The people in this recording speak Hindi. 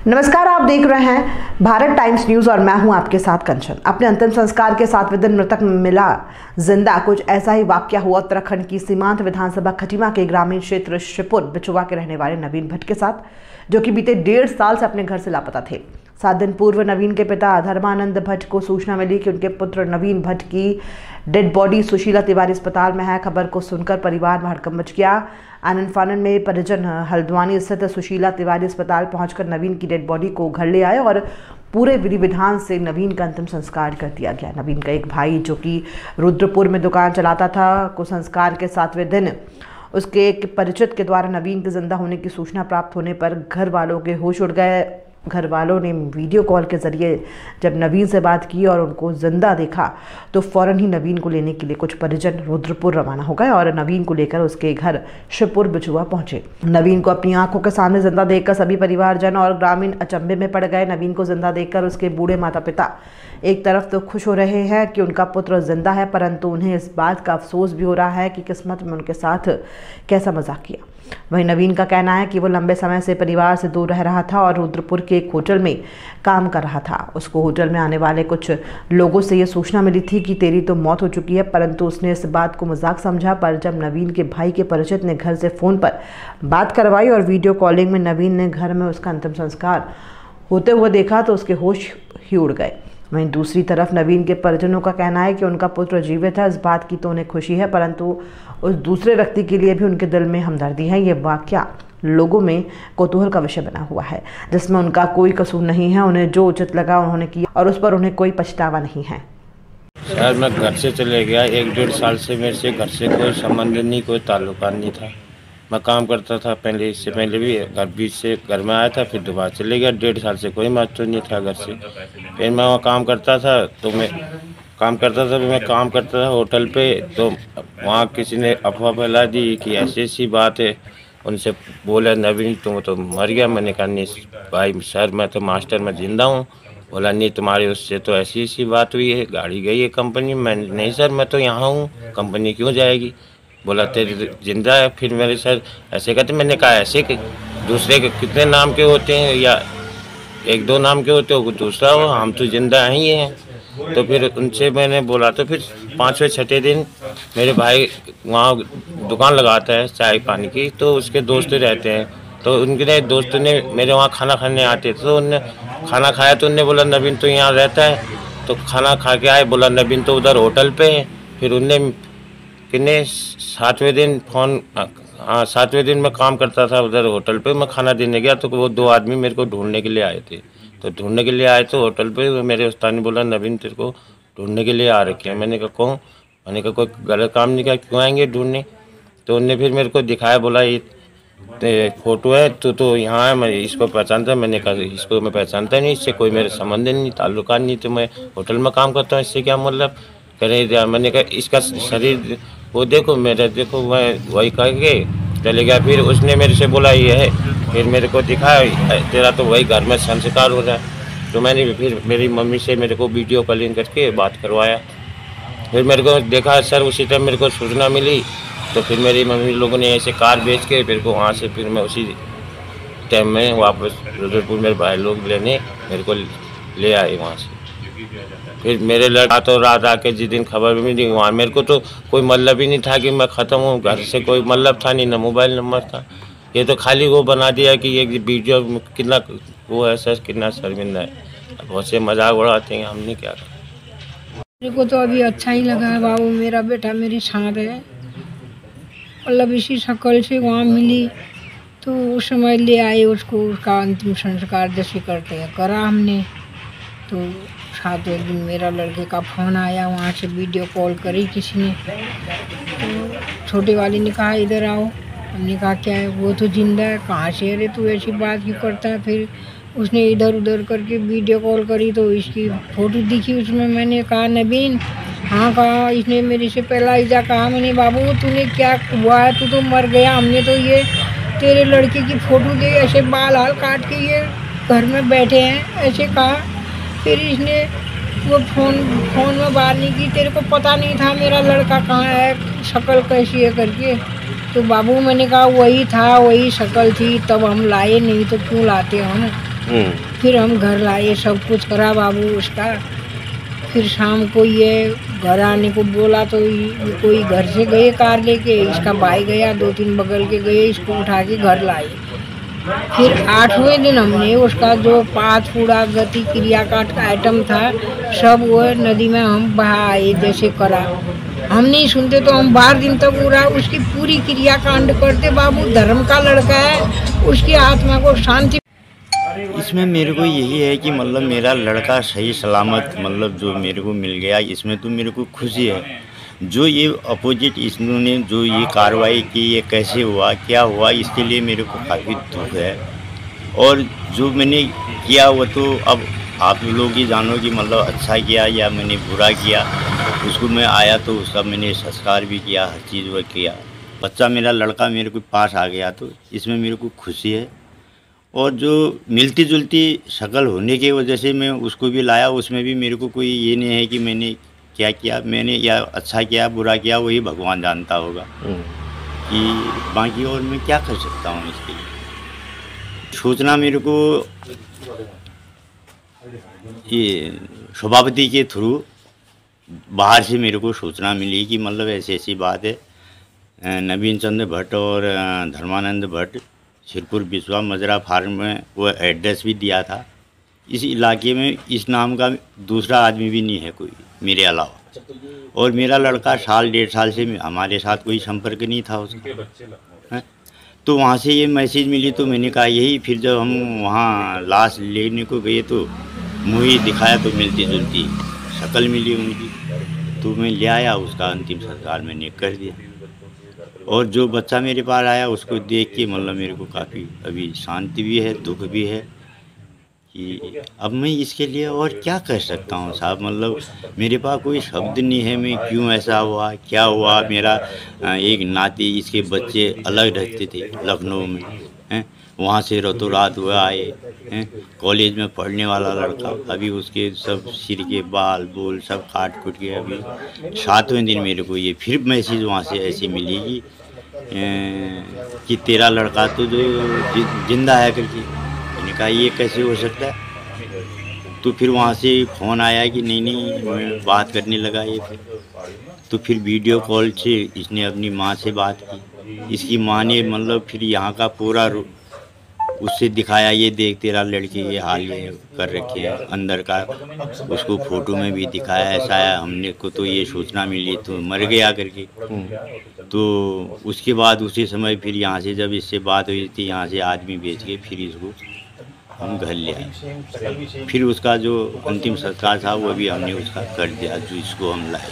नमस्कार, आप देख रहे हैं भारत टाइम्स न्यूज और मैं हूं आपके साथ कंचन। अपने अंतिम संस्कार के 7वें दिन मृतक मिला जिंदा। कुछ ऐसा ही वाकया हुआ उत्तराखंड की सीमांत विधानसभा खटीमा के ग्रामीण क्षेत्र शिपुर बिचुआ के रहने वाले नवीन भट्ट के साथ, जो कि बीते 1.5 साल से अपने घर से लापता थे। 7 दिन पूर्व नवीन के पिता धर्मानंद भट्ट को सूचना मिली कि उनके पुत्र नवीन भट्ट की डेड बॉडी सुशीला तिवारी अस्पताल में है। खबर को सुनकर परिवार में हड़कंप मच गया। आनंद फानन में परिजन हल्द्वानी स्थित सुशीला तिवारी अस्पताल पहुंचकर नवीन की डेड बॉडी को घर ले आए और पूरे विधि विधान से नवीन का अंतिम संस्कार कर दिया गया। नवीन का एक भाई, जो कि रुद्रपुर में दुकान चलाता था, को संस्कार के 7वें दिन उसके एक परिचित के द्वारा नवीन के जिंदा होने की सूचना प्राप्त होने पर घर वालों के होश उड़ गए। घर वालों ने वीडियो कॉल के जरिए जब नवीन से बात की और उनको जिंदा देखा तो फौरन ही नवीन को लेने के लिए कुछ परिजन रुद्रपुर रवाना हो गए और नवीन को लेकर उसके घर शिपुर बिचुआ पहुंचे। नवीन को अपनी आंखों के सामने जिंदा देखकर सभी परिवारजन और ग्रामीण अचंभे में पड़ गए। नवीन को जिंदा देखकर उसके बूढ़े माता पिता एक तरफ तो खुश हो रहे हैं कि उनका पुत्र जिंदा है, परंतु उन्हें इस बात का अफसोस भी हो रहा है कि किस्मत में उनके साथ कैसा मजाक किया। वहीं नवीन का कहना है कि वो लंबे समय से परिवार से दूर रह रहा था और रुद्रपुर के एक होटल में काम कर रहा था। उसको होटल में आने वाले कुछ लोगों से ये सूचना मिली थी कि तेरी तो मौत हो चुकी है, परंतु उसने इस बात को मजाक समझा। पर जब नवीन के भाई के परिचित ने घर से फ़ोन पर बात करवाई और वीडियो कॉलिंग में नवीन ने घर में उसका अंतिम संस्कार होते हुए देखा तो उसके होश ही उड़ गए। वहीं दूसरी तरफ नवीन के परिजनों का कहना है कि उनका पुत्र जीवित है। इस बात की तो उन्हें खुशी है, परंतु उस दूसरे व्यक्ति के लिए भी उनके दिल में हमदर्दी है। ये वाकया लोगों में कौतूहल का विषय बना हुआ है, जिसमें उनका कोई कसूर नहीं है। उन्हें जो उचित लगा उन्होंने किया और उस पर उन्हें कोई पछतावा नहीं है। सर, मैं घर से चले गया। 1-1.5 साल से मेरे से घर से कोई संबंध नहीं, कोई ताल्लुकात नहीं था। मैं काम करता था पहले, इससे पहले भी बीच से घर में आया था, फिर दोबारा चले गया। 1.5 साल से कोई महत्व नहीं था घर से। फिर मैं वहाँ काम करता था तो मैं काम करता था होटल पे। तो वहाँ किसी ने अफवाह फैला दी कि ऐसी ऐसी बात है। उनसे बोला नवीन तुम तो मर गया। मैंने कहा नहीं भाई सर, मैं तो मास्टर में जिंदा हूँ। बोला नहीं, तुम्हारे उससे तो ऐसी ऐसी बात हुई है, गाड़ी गई है कंपनी। मैं नहीं सर, मैं तो यहाँ हूँ, कंपनी क्यों जाएगी। बोला तेरे जिंदा है। फिर मेरे सर ऐसे कहते। मैंने कहा ऐसे कि दूसरे के कितने नाम के होते हैं, या 1-2 नाम के होते हो, दूसरा हो, हम तो जिंदा ही हैं। तो फिर उनसे मैंने बोला। तो फिर 5वें-6ठे दिन मेरे भाई वहाँ दुकान लगाता है चाय पानी की, तो उसके दोस्त रहते हैं। तो उनके दोस्तों ने मेरे वहाँ खाना खाने आते थे, तो उनने खाना खाया तो उनने बोला नवीन तो यहाँ रहता है। तो खाना खा के आए, बोला नवीन तो उधर होटल पे है। फिर उनने किन्ने 7वें दिन फ़ोन, हाँ 7वें दिन मैं काम करता था उधर होटल पे। मैं खाना देने गया तो वो 2 आदमी मेरे को ढूंढने के लिए आए थे। तो ढूंढने के लिए आए तो होटल पे मेरे उस्ताद ने बोला नवीन तेरे को ढूंढने के लिए आ रखे हैं। मैंने कहा कौन? मैंने कहा कोई गलत काम नहीं किया, क्यों आएंगे ढूंढने। तो उनने फिर मेरे को दिखाया, बोला ये फ़ोटो है, तो यहाँ है, मैं इसको पहचानता। मैंने कहा इसको मैं पहचानता नहीं, इससे कोई मेरे संबंध नहीं, ताल्लुकात नहीं। तो मैं होटल में काम करता हूँ, इससे क्या मतलब। कह रहे मैंने कहा इसका शरीर वो देखो, मेरा देखो। मैं वही कह के चले गया। फिर उसने मेरे से बोला ये है, फिर मेरे को दिखाया तेरा तो वही घर में संस्कार हो रहा है। तो मैंने फिर मेरी मम्मी से मेरे को वीडियो कॉलिंग करके बात करवाया। फिर मेरे को देखा सर, उसी टाइम मेरे को सूचना मिली। तो फिर मेरी मम्मी लोगों ने ऐसे कार बेच के फिर को वहाँ से फिर मैं उसी टाइम में वापस रुद्रपुर मेरे भाई लोग लेने मेरे को ले आए वहाँ से। फिर मेरे लड़का तो रात आके जिस दिन खबर भी मिली, वहाँ मेरे को तो कोई मतलब ही नहीं था कि मैं ख़त्म हूँ। घर से कोई मतलब था नहीं, ना मोबाइल नंबर था। ये तो खाली वो बना दिया कि ये वीडियो कितना वो है सर, कितना शर्मिंदा है। बहुत से मजाक उड़ाते हैं, हमने क्या कहा। मेरे को तो अभी अच्छा ही लगा है बाबू, मेरा बेटा मेरे साथ है। मतलब इसी शक्ल से वहाँ मिली तो उस समय ले आए उसको। उसका अंतिम संस्कार जैसे करते हैं करा हमने। तो 7वें दिन मेरा लड़के का फ़ोन आया, वहाँ से वीडियो कॉल करी किसी ने। तो छोटे वाले ने कहा इधर आओ। हमने कहा क्या है, वो तो जिंदा है। कहाँ से? अरे तू ऐसी बात क्यों करता है। फिर उसने इधर उधर करके वीडियो कॉल करी तो इसकी फ़ोटो दिखी उसमें। मैंने कहा नवीन, हाँ कहा। इसने मेरे से पहला इजा कहा, मैंने बाबू तूने क्या हुआ है, तू तो मर गया। हमने तो ये तेरे लड़के की फ़ोटो दे, ऐसे बाल हाल काट के ये घर में बैठे हैं, ऐसे कहा। फिर इसने वो फ़ोन में बात नहीं की। तेरे को पता नहीं था मेरा लड़का कहाँ है, शक्ल कैसी है करके। तो बाबू मैंने कहा वही था, वही शक्ल थी, तब हम लाए, नहीं तो क्यों लाते हम। फिर हम घर लाए, सब कुछ करा बाबू उसका। फिर शाम को ये घर आने को बोला तो कोई घर से गए कार लेके, इसका भाई गया, 2-3 बगल के गए, इसको उठा के घर लाए। फिर 8वें दिन हमने उसका जो 5 फूड़ा गति क्रिया का आइटम था सब वो नदी में हम बहा आए, जैसे करा। हम नहीं सुनते तो हम 12 दिन तक पूरा उसकी पूरी क्रिया कांड करते। बाबू धर्म का लड़का है, उसकी आत्मा को शांति। इसमें मेरे को यही है कि मतलब मेरा लड़का सही सलामत मतलब जो मेरे को मिल गया, इसमें तो मेरे को खुशी है। जो ये अपोजिट इन्होंने जो ये कार्रवाई की, ये कैसे हुआ, क्या हुआ, इसके लिए मेरे को काफ़ी दुख है। और जो मैंने किया वो तो अब आप लोग ही जानो कि मतलब अच्छा किया या मैंने बुरा किया। उसको मैं आया तो उसका मैंने संस्कार भी किया, हर चीज़ वो किया। बच्चा मेरा लड़का मेरे को पास आ गया तो इसमें मेरे को खुशी है। और जो मिलती जुलती शक्ल होने की वजह से मैं उसको भी लाया, उसमें भी मेरे को कोई ये नहीं है कि मैंने क्या किया, मैंने या अच्छा किया बुरा किया, वही भगवान जानता होगा कि बाकी। और मैं क्या कर सकता हूँ इसके लिए। सूचना मेरे को ये सभापति के थ्रू बाहर से मेरे को सूचना मिली कि मतलब ऐसी ऐसी बात है। नवीन चंद्र भट्ट और धर्मानंद भट्ट सिरपुर बिस्वा मजरा फार्म में वो एड्रेस भी दिया था। इस इलाके में इस नाम का दूसरा आदमी भी नहीं है कोई मेरे अलावा। और मेरा लड़का 1.5 साल से हमारे साथ कोई संपर्क नहीं था उसका। तो वहाँ से ये मैसेज मिली तो मैंने कहा यही। फिर जब हम वहाँ लाश लेने को गए तो मुझे दिखाया तो मिलती जुलती शक्ल मिली उनकी, तो मैं ले आया, उसका अंतिम संस्कार मैंने कर दिया। और जो बच्चा मेरे पास आया उसको देख के मतलब मेरे को काफ़ी अभी शांति भी है, दुख भी है कि अब मैं इसके लिए और क्या कर सकता हूँ साहब। मतलब मेरे पास कोई शब्द नहीं है, मैं क्यों ऐसा हुआ, क्या हुआ। मेरा एक नाती, इसके बच्चे अलग रहते थे लखनऊ में, हैं, वहाँ से रातों रात हुआ आए हैं। कॉलेज में पढ़ने वाला लड़का, अभी उसके सब सिर के बाल बोल सब काट कुट के अभी 7वें दिन मेरे को ये फिर मैसेज वहाँ से ऐसी मिली कि तेरा लड़का तो जो जिंदा है करके। मैंने कहा ये कैसे हो सकता है। तो फिर वहाँ से फ़ोन आया कि नहीं मैं बात करने लगा ये। तो फिर वीडियो कॉल से इसने अपनी माँ से बात की। इसकी माँ ने मतलब फिर यहाँ का पूरा उससे दिखाया, ये देख तेरा लड़के ये हाल ये कर रखे हैं अंदर का। उसको फ़ोटो में भी दिखाया, ऐसा है हमने को तो ये सूचना मिली तो मर गया करके। तो उसके बाद उसी समय फिर यहाँ से जब इससे बात हुई थी, यहाँ से आदमी भेज के फिर इसको हम घर ले आए। फिर उसका जो अंतिम संस्कार था वो भी हमने उसका कर दिया, जो इसको हम लाए।